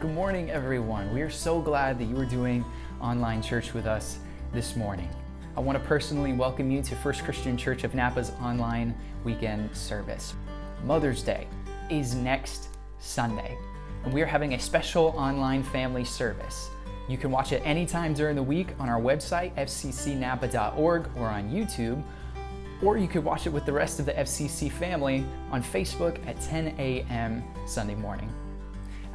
Good morning, everyone. We are so glad that you are doing online church with us this morning. I want to personally welcome you to First Christian Church of Napa's online weekend service. Mother's Day is next Sunday, and we are having a special online family service. You can watch it anytime during the week on our website, fccnapa.org, or on YouTube, or you could watch it with the rest of the FCC family on Facebook at 10 a.m. Sunday morning.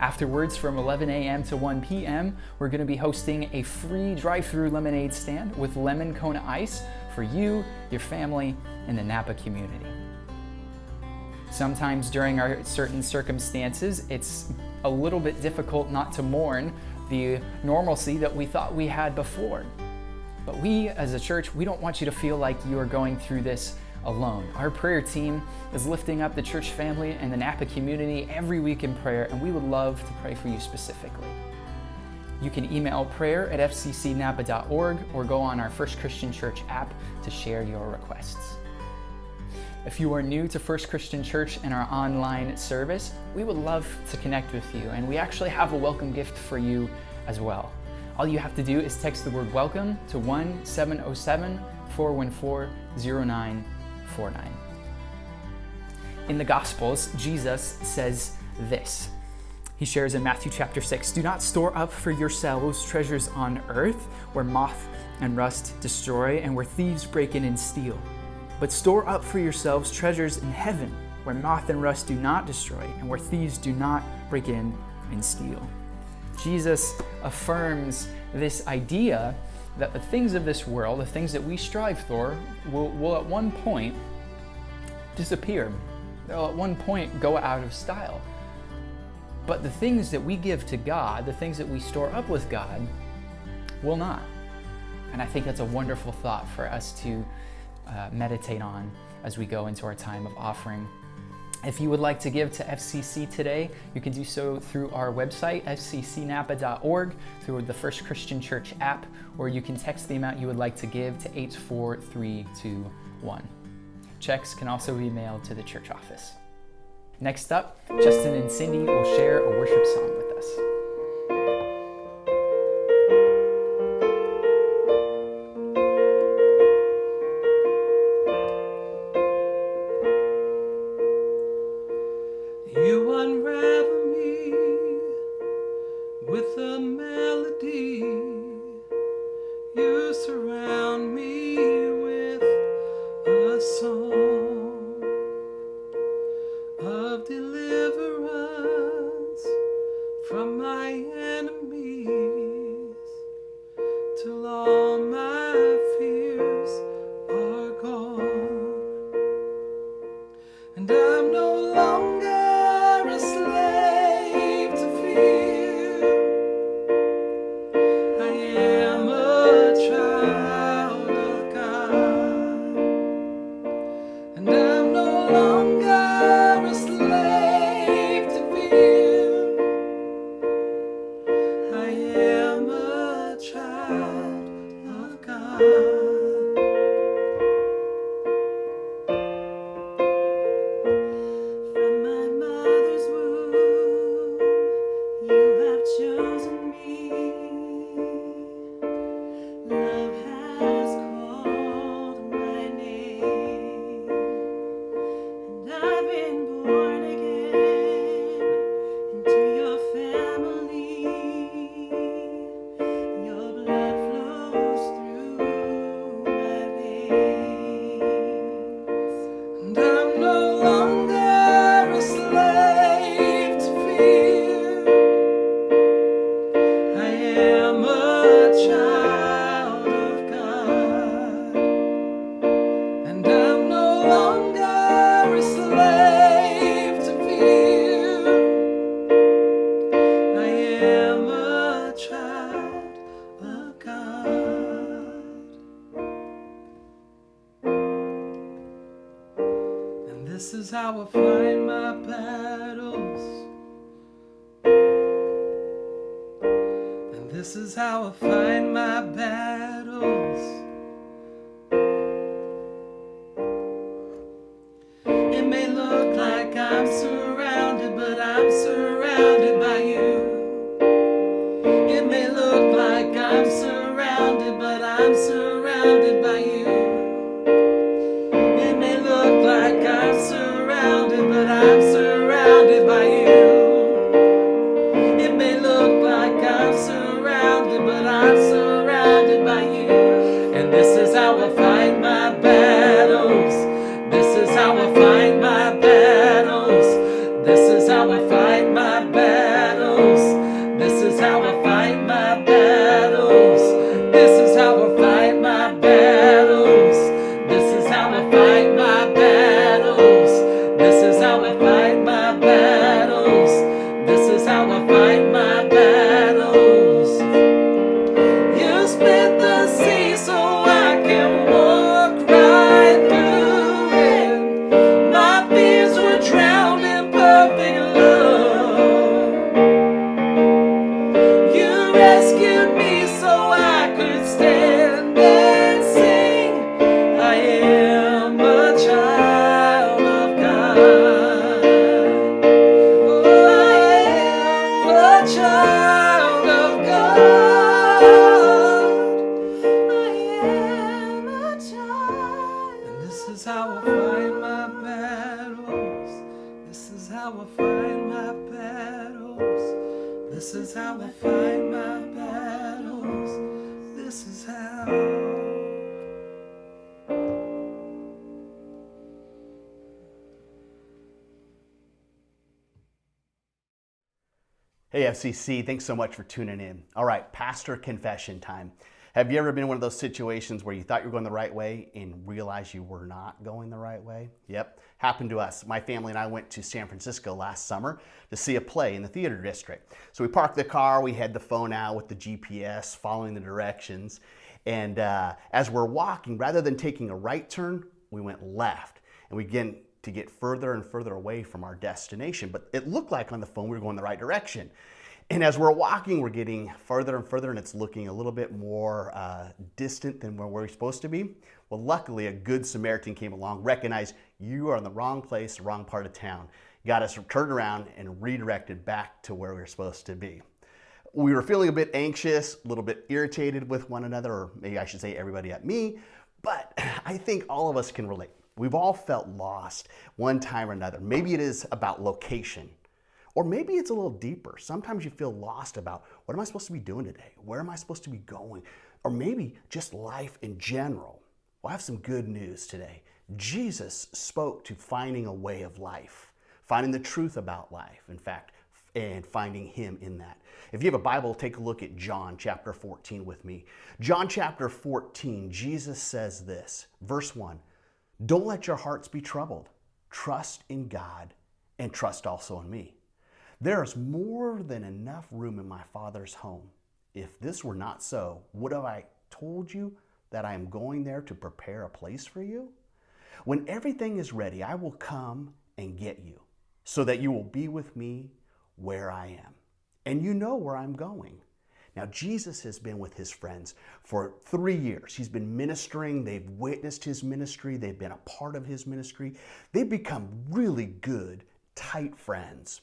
Afterwards, from 11 a.m. to 1 p.m., we're going to be hosting a free drive-through lemonade stand with lemon Kona ice for you, your family, and the Napa community. Sometimes during our certain circumstances, it's a little bit difficult not to mourn the normalcy that we thought we had before. But we, as a church, we don't want you to feel like you are going through this alone. Our prayer team is lifting up the church family and the Napa community every week in prayer, and we would love to pray for you specifically. You can email prayer@fccnapa.org or go on our First Christian Church app to share your requests. If you are new to First Christian Church and our online service, we would love to connect with you, and we actually have a welcome gift for you as well. All you have to do is text the word welcome to 1-707-414-0949. In the Gospels, Jesus says this. He shares in Matthew chapter 6, "Do not store up for yourselves treasures on earth, where moth and rust destroy and where thieves break in and steal. But store up for yourselves treasures in heaven, where moth and rust do not destroy and where thieves do not break in and steal." Jesus affirms this idea that the things of this world, the things that we strive for, will at one point disappear. They'll at one point go out of style. But the things that we give to God, the things that we store up with God, will not. And I think that's a wonderful thought for us to meditate on as we go into our time of offering. If you would like to give to FCC today, you can do so through our website, fccnapa.org, through the First Christian Church app, or you can text the amount you would like to give to 84321. Checks can also be mailed to the church office. Next up, Justin and Cindy will share a worship song with us. You unravel me with a melody. You surround me with a song of deliverance from my enemies, till all my fears are gone. And I'm no longer a slave to fear. I am a child of God. And I'm no longer a slave to fear. I am a child of God. This is how I fight my battles. And this is how I fight my battles. It may look like I'm surrounded, but I'm surrounded by you. I'm surrounded by you. It may look like I'm surrounded, but I'm surrounded by you. And this is how I fight my battles. This is how I fight my battles. This is how I fight my battles. This is how I fight my battles. This is how I fight my battles. This is how I fight my battles. This is how I fight my battles. This is how I fight my battles. You split the sea so I can walk right through it. My fears were drowned in perfect love. You rescued me so I could stand and sing. I am a child of God. Oh, I am a child of God. I am a child. And this is how I fight my battles. This is how I fight my battles. This is how I fight my battles. This is how. Hey FCC, thanks so much for tuning in. All right, pastor confession time. Have you ever been in one of those situations where you thought you were going the right way and realized you were not going the right way? Yep, happened to us. My family and I went to San Francisco last summer to see a play in the theater district. So we parked the car, we had the phone out with the GPS, following the directions. And as we're walking, rather than taking a right turn, we went left. And we began to get further and further away from our destination. But it looked like on the phone we were going the right direction. And as we're walking, we're getting further and further, and it's looking a little bit more distant than where we're supposed to be. Well, luckily, a good Samaritan came along, recognized you are in the wrong place, the wrong part of town, got us turned around and redirected back to where we were supposed to be. We were feeling a bit anxious, a little bit irritated with one another, or maybe I should say everybody at me, but I think all of us can relate. We've all felt lost one time or another. Maybe it is about location. Or maybe it's a little deeper. Sometimes you feel lost about, what am I supposed to be doing today? Where am I supposed to be going? Or maybe just life in general. Well, I have some good news today. Jesus spoke to finding a way of life, finding the truth about life, in fact, and finding Him in that. If you have a Bible, take a look at John chapter 14 with me. John chapter 14, Jesus says this, verse 1, "Don't let your hearts be troubled. Trust in God and trust also in me. There is more than enough room in my Father's home. If this were not so, would have I told you that I am going there to prepare a place for you? When everything is ready, I will come and get you, so that you will be with me where I am. And you know where I'm going." Now, Jesus has been with his friends for 3 years. He's been ministering. They've witnessed his ministry. They've been a part of his ministry. They've become really good, tight friends.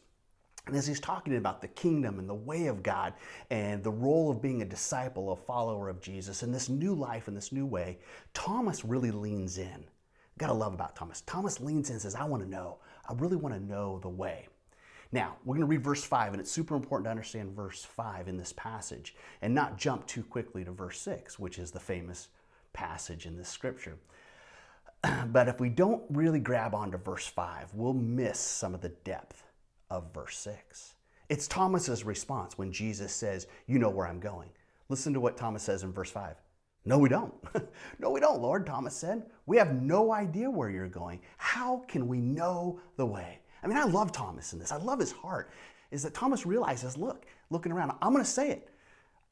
And as he's talking about the kingdom and the way of God and the role of being a disciple, a follower of Jesus, and this new life and this new way, Thomas really leans in. Gotta love about Thomas. Thomas leans in and says, I want to know. I really want to know the way. Now, we're going to read verse 5, and it's super important to understand verse 5 in this passage and not jump too quickly to verse 6, which is the famous passage in this scripture. But if we don't really grab onto verse 5, we'll miss some of the depth of verse 6. It's Thomas's response when Jesus says, you know where I'm going. Listen to what Thomas says in verse 5. No, we don't. No, we don't, Lord, Thomas said. We have no idea where you're going. How can we know the way? I mean, I love Thomas in this. I love his heart, is that Thomas realizes, looking around, I'm going to say it.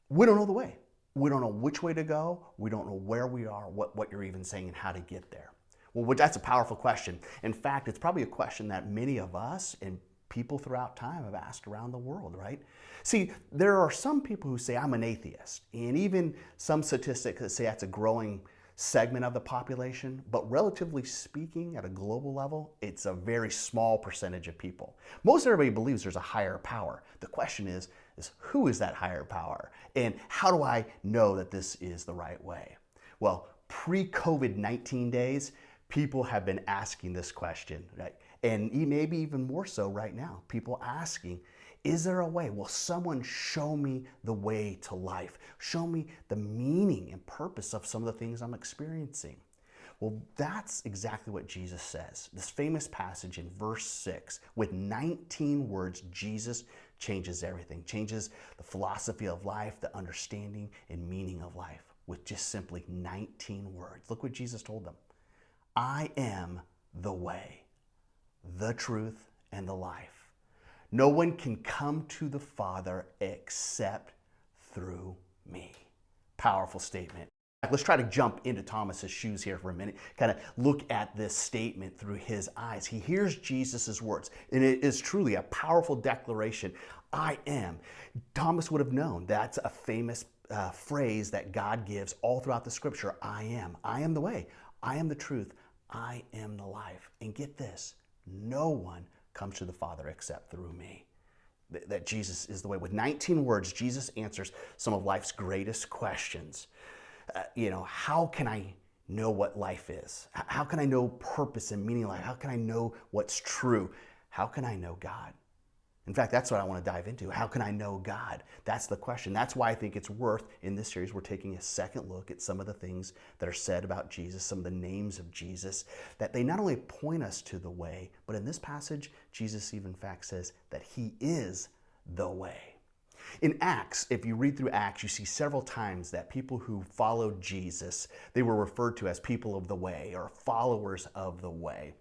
We don't know the way. We don't know which way to go. We don't know where we are, what you're even saying, and how to get there. Well, that's a powerful question. In fact, it's probably a question that many of us and people throughout time have asked around the world, right? See, there are some people who say, I'm an atheist, and even some statistics that say that's a growing segment of the population, but relatively speaking, at a global level, it's a very small percentage of people. Most everybody believes there's a higher power. The question is who is that higher power? And how do I know that this is the right way? Well, pre-COVID-19 days, People have been asking this question, right? And maybe even more so right now, people asking, is there a way? Will someone show me the way to life? Show me the meaning and purpose of some of the things I'm experiencing. Well, that's exactly what Jesus says. This famous passage in verse 6, with 19 words, Jesus changes everything, changes the philosophy of life, the understanding and meaning of life with just simply 19 words. Look what Jesus told them. I am the way, the truth, and the life. No one can come to the Father except through me. Powerful statement. Let's try to jump into Thomas's shoes here for a minute, kind of look at this statement through his eyes. He hears Jesus' words, and it is truly a powerful declaration. I am. Thomas would have known that's a famous phrase that God gives all throughout the scripture. I am. I am the way. I am the truth. I am the life. And get this, no one comes to the Father except through me. That Jesus is the way. With 19 words, Jesus answers some of life's greatest questions. How can I know what life is? How can I know purpose and meaning in life? How can I know what's true? How can I know God? In fact, that's what I want to dive into. How can I know God? That's the question. That's why I think it's worth, in this series, we're taking a second look at some of the things that are said about Jesus, some of the names of Jesus, that they not only point us to the way, but in this passage, Jesus even in fact says that he is the way. In Acts, if you read through Acts, you see several times that people who followed Jesus, they were referred to as people of the way or followers of the way.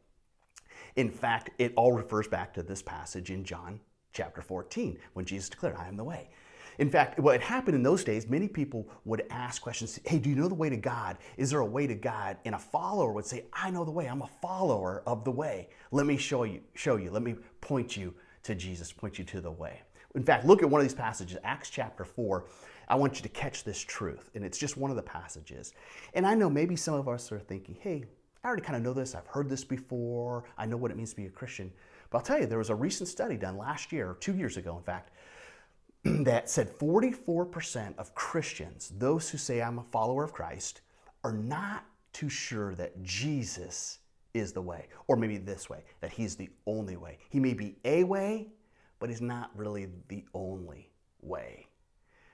In fact, it all refers back to this passage in John chapter 14, when Jesus declared, I am the way. In fact, what happened in those days, many people would ask questions, hey, do you know the way to God? Is there a way to God? And a follower would say, I know the way. I'm a follower of the way. Let me show you. Let me point you to Jesus, point you to the way. In fact, look at one of these passages, Acts chapter 4. I want you to catch this truth, and it's just one of the passages. And I know maybe some of us are thinking, hey, I already kind of know this. I've heard this before. I know what it means to be a Christian. But I'll tell you, there was a recent study done last year, or 2 years ago, in fact, that said 44% of Christians, those who say I'm a follower of Christ, are not too sure that Jesus is the way, or maybe this way, that he's the only way. He may be a way, but he's not really the only way.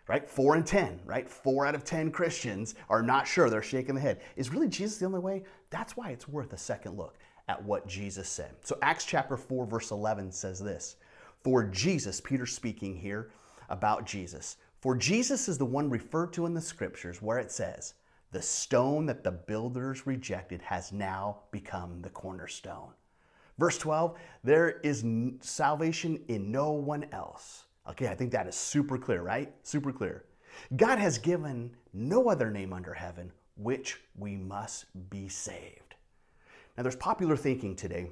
Right? 4 in 10, right? 4 out of 10 Christians are not sure. They're shaking their head. Is really Jesus the only way? That's why it's worth a second look at what Jesus said. So Acts chapter 4, verse 11 says this, for Jesus, Peter speaking here about Jesus, for Jesus is the one referred to in the scriptures where it says, the stone that the builders rejected has now become the cornerstone. Verse 12, there is salvation in no one else. Okay, I think that is super clear, right? Super clear. God has given no other name under heaven which we must be saved. Now, there's popular thinking today.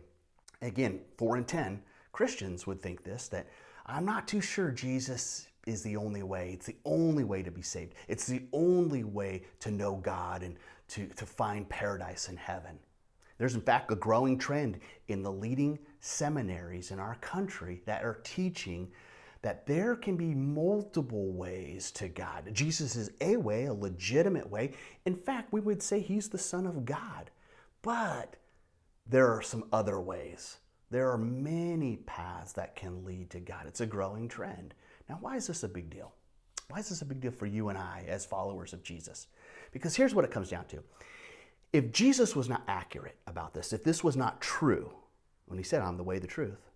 Again, 4 in 10 Christians would think this, that I'm not too sure Jesus is the only way. It's the only way to be saved. It's the only way to know God and to find paradise in heaven. There's in fact a growing trend in the leading seminaries in our country that are teaching that there can be multiple ways to God. Jesus is a way, a legitimate way. In fact, we would say he's the Son of God. But there are some other ways. There are many paths that can lead to God. It's a growing trend. Now, why is this a big deal? Why is this a big deal for you and I as followers of Jesus? Because here's what it comes down to. If Jesus was not accurate about this, if this was not true, when he said, I'm the way, the truth,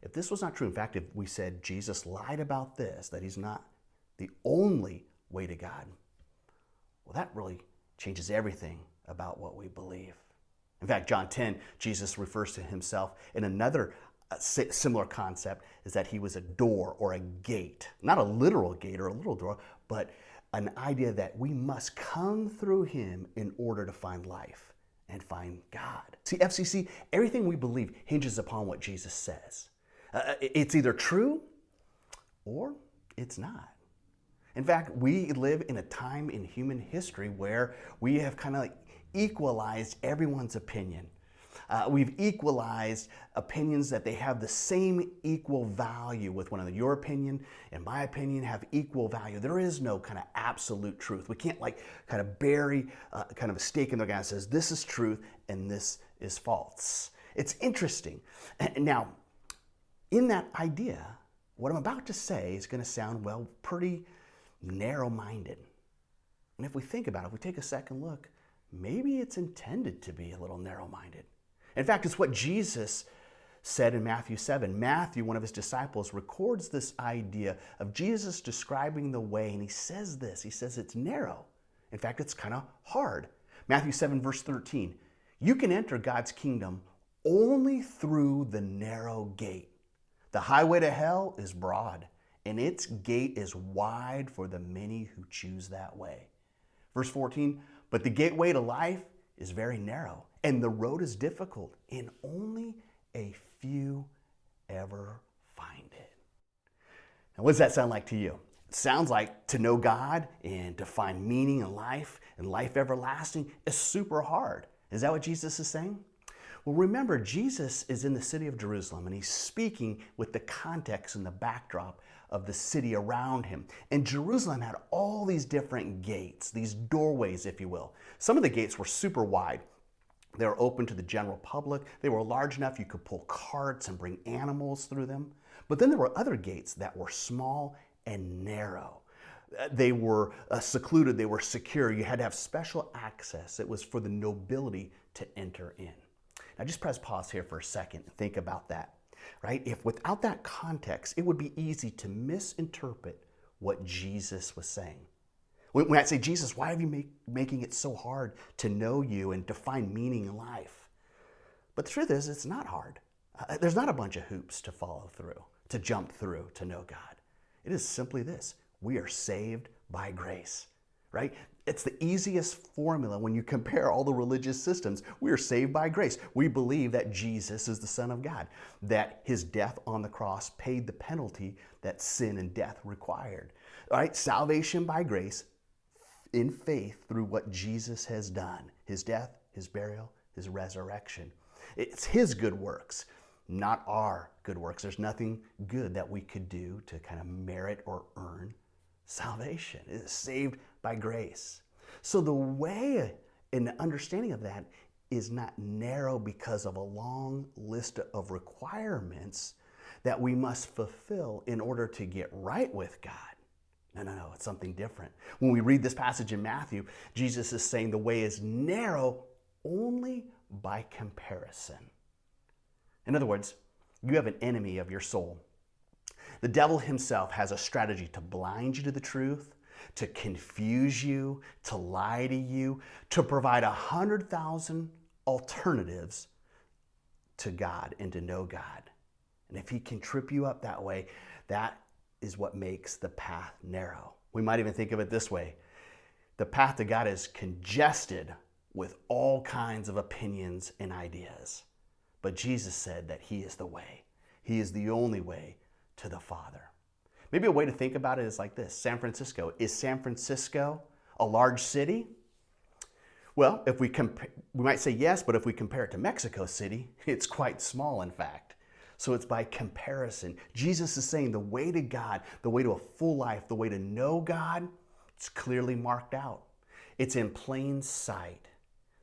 if this was not true, in fact, if we said Jesus lied about this, that he's not the only way to God, well, that really changes everything about what we believe. In fact, John 10, Jesus refers to himself in another similar concept, is that he was a door or a gate. Not a literal gate or a little door, but an idea that we must come through him in order to find life and find God. See, FCC, everything we believe hinges upon what Jesus says. It's either true or it's not. In fact, we live in a time in human history where we have kind of like equalized everyone's opinion. We've equalized opinions that they have the same equal value with one another. Your opinion and my opinion have equal value. There is no kind of absolute truth. We can't like kind of bury kind of a stake in the ground that says this is truth and this is false. It's interesting. Now, in that idea, what I'm about to say is going to sound, well, pretty narrow-minded. And if we think about it, if we take a second look, maybe it's intended to be a little narrow-minded. In fact, it's what Jesus said in Matthew 7. Matthew, one of his disciples, records this idea of Jesus describing the way, and he says this. He says it's narrow. In fact, it's kind of hard. Matthew 7, verse 13. You can enter God's kingdom only through the narrow gate. The highway to hell is broad, and its gate is wide for the many who choose that way. Verse 14, but the gateway to life is very narrow, and the road is difficult, and only a few ever find it. Now, what does that sound like to you? It sounds like to know God and to find meaning in life and life everlasting is super hard. Is that what Jesus is saying? Well, remember, Jesus is in the city of Jerusalem, and he's speaking with the context and the backdrop of the city around him. And Jerusalem had all these different gates, these doorways, if you will. Some of the gates were super wide. They were open to the general public. They were large enough you could pull carts and bring animals through them. But then there were other gates that were small and narrow. They were secluded. They were secure. You had to have special access. It was for the nobility to enter in. Now just press pause here for a second and think about that, right? If without that context, it would be easy to misinterpret what Jesus was saying. When I say, Jesus, why are you making it so hard to know you and to find meaning in life? But the truth is, it's not hard. There's not a bunch of hoops to follow through, to jump through to know God. It is simply this. We are saved by grace, right? It's the easiest formula when you compare all the religious systems. We are saved by grace. We believe that Jesus is the Son of God, that his death on the cross paid the penalty that sin and death required. All right, salvation by grace in faith through what Jesus has done, his death, his burial, his resurrection. It's his good works, not our good works. There's nothing good that we could do to kind of merit or earn salvation. It is saved by grace. So the way and the understanding of that is not narrow because of a long list of requirements that we must fulfill in order to get right with God. No, it's something different. When we read this passage in Matthew, Jesus is saying the way is narrow only by comparison. In other words, you have an enemy of your soul. The devil himself has a strategy to blind you to the truth, to confuse you, to lie to you, to provide 100,000 alternatives to God and to know God. And if he can trip you up that way, that is what makes the path narrow. We might even think of it this way. The path to God is congested with all kinds of opinions and ideas. But Jesus said that he is the way. He is the only way to the Father. Maybe a way to think about it is like this. San Francisco. Is San Francisco a large city? Well, if we might say yes, but if we compare it to Mexico City, it's quite small, in fact. So it's by comparison. Jesus is saying the way to God, the way to a full life, the way to know God, it's clearly marked out. It's in plain sight.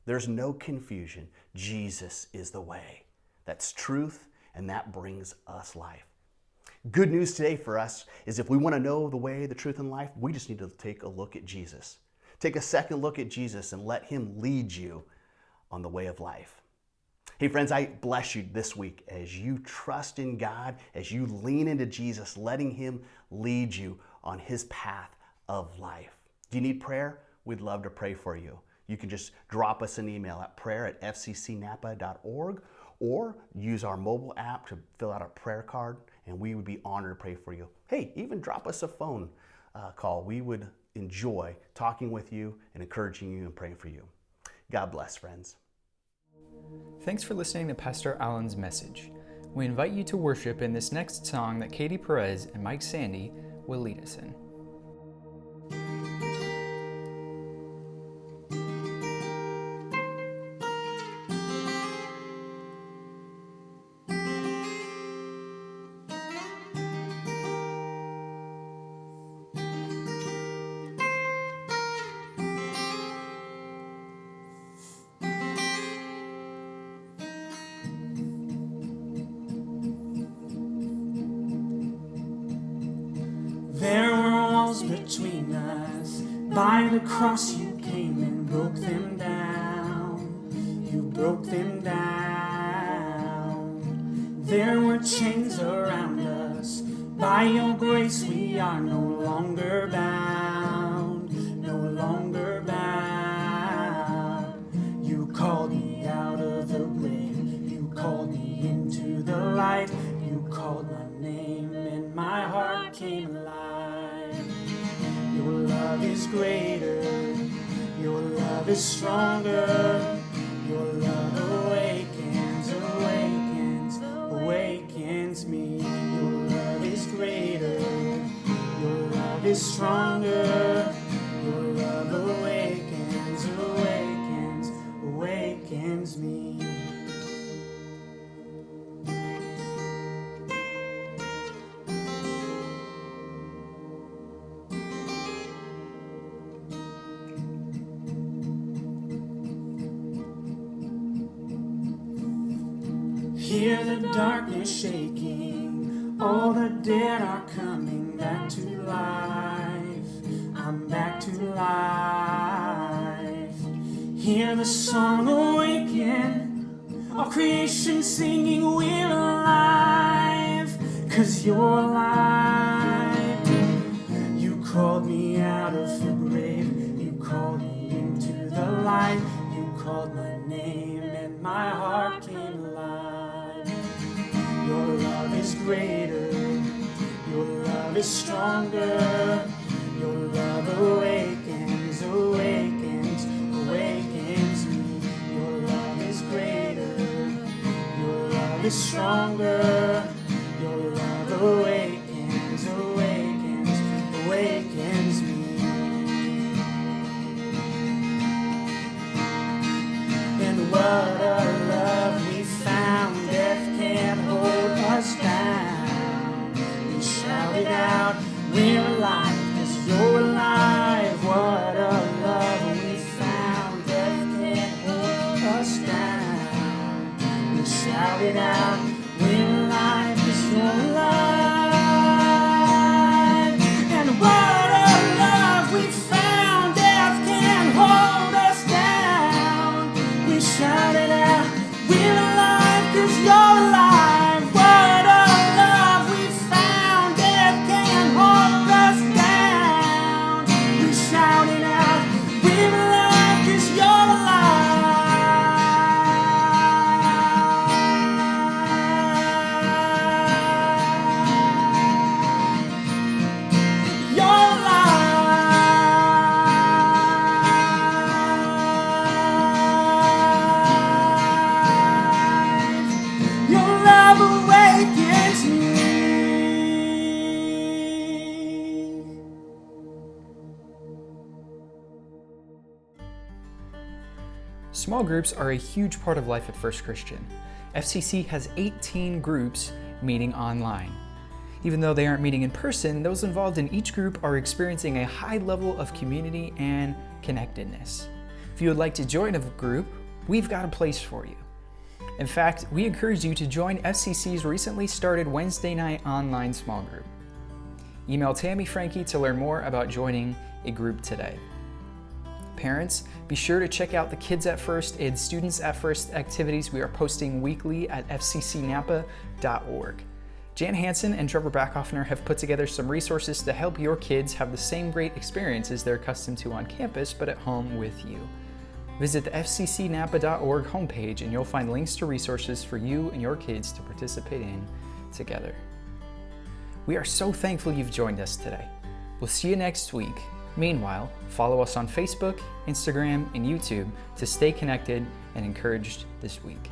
There's no confusion. Jesus is the way. That's truth, and that brings us life. Good news today for us is if we want to know the way, the truth, and life, we just need to take a look at Jesus. Take a second look at Jesus and let him lead you on the way of life. Hey friends, I bless you this week as you trust in God, as you lean into Jesus, letting him lead you on his path of life. Do you need prayer? We'd love to pray for you. You can just drop us an email at prayer@fccnapa.org or use our mobile app to fill out a prayer card, and we would be honored to pray for you. Hey, even drop us a phone call. We would enjoy talking with you and encouraging you and praying for you. God bless, friends. Thanks for listening to Pastor Allen's message. We invite you to worship in this next song that Katie Perez and Mike Sandy will lead us in. walls between us. By the cross you came and broke them down. You broke them down. There were chains around us. By your grace we are no longer bound. No longer bound. You called me out of the grave. You called me into the light. You called my name and my heart came alive. Your love is greater. Your love is stronger. Your love awakens, awakens, awakens me. Your love is greater. Your love is stronger. Your love awakens, awakens, awakens me. Hear the darkness shaking, all the dead are coming back to life. I'm back to life. Hear the song awaken, all creation singing we're alive, 'cause you're alive. You called me out of the grave, you called me into the light, you called my name and my heart came alive. Your love is greater, your love is stronger, your love awakens, awakens, awakens me. Your love is greater, your love is stronger, your love awakens, awakens, awakens me. And what a love we found, death can't hold us down. We shout it out, we're alive, 'cause you're alive. What a love we found, death can't hold us down. We shout it out, we're alive, 'cause you're alive. And what a love we found, death can't hold us down. We shout it out, we're alive, 'cause you're alive. What a love we found, death can't hold us down. We shout it out, we're alive, 'cause you're alive. You're alive. Your love awakens me. Small groups are a huge part of life at First Christian. FCC has 18 groups meeting online. Even though they aren't meeting in person, those involved in each group are experiencing a high level of community and connectedness. If you would like to join a group, we've got a place for you. In fact, we encourage you to join FCC's recently started Wednesday night online small group. Email Tammy Frankie to learn more about joining a group today. Parents, be sure to check out the Kids at First and Students at First activities we are posting weekly at fccnapa.org. Jan Hansen and Trevor Backhoffner have put together some resources to help your kids have the same great experiences they're accustomed to on campus, but at home with you. Visit the fccnapa.org homepage and you'll find links to resources for you and your kids to participate in together. We are so thankful you've joined us today. We'll see you next week. Meanwhile, follow us on Facebook, Instagram, and YouTube to stay connected and encouraged this week.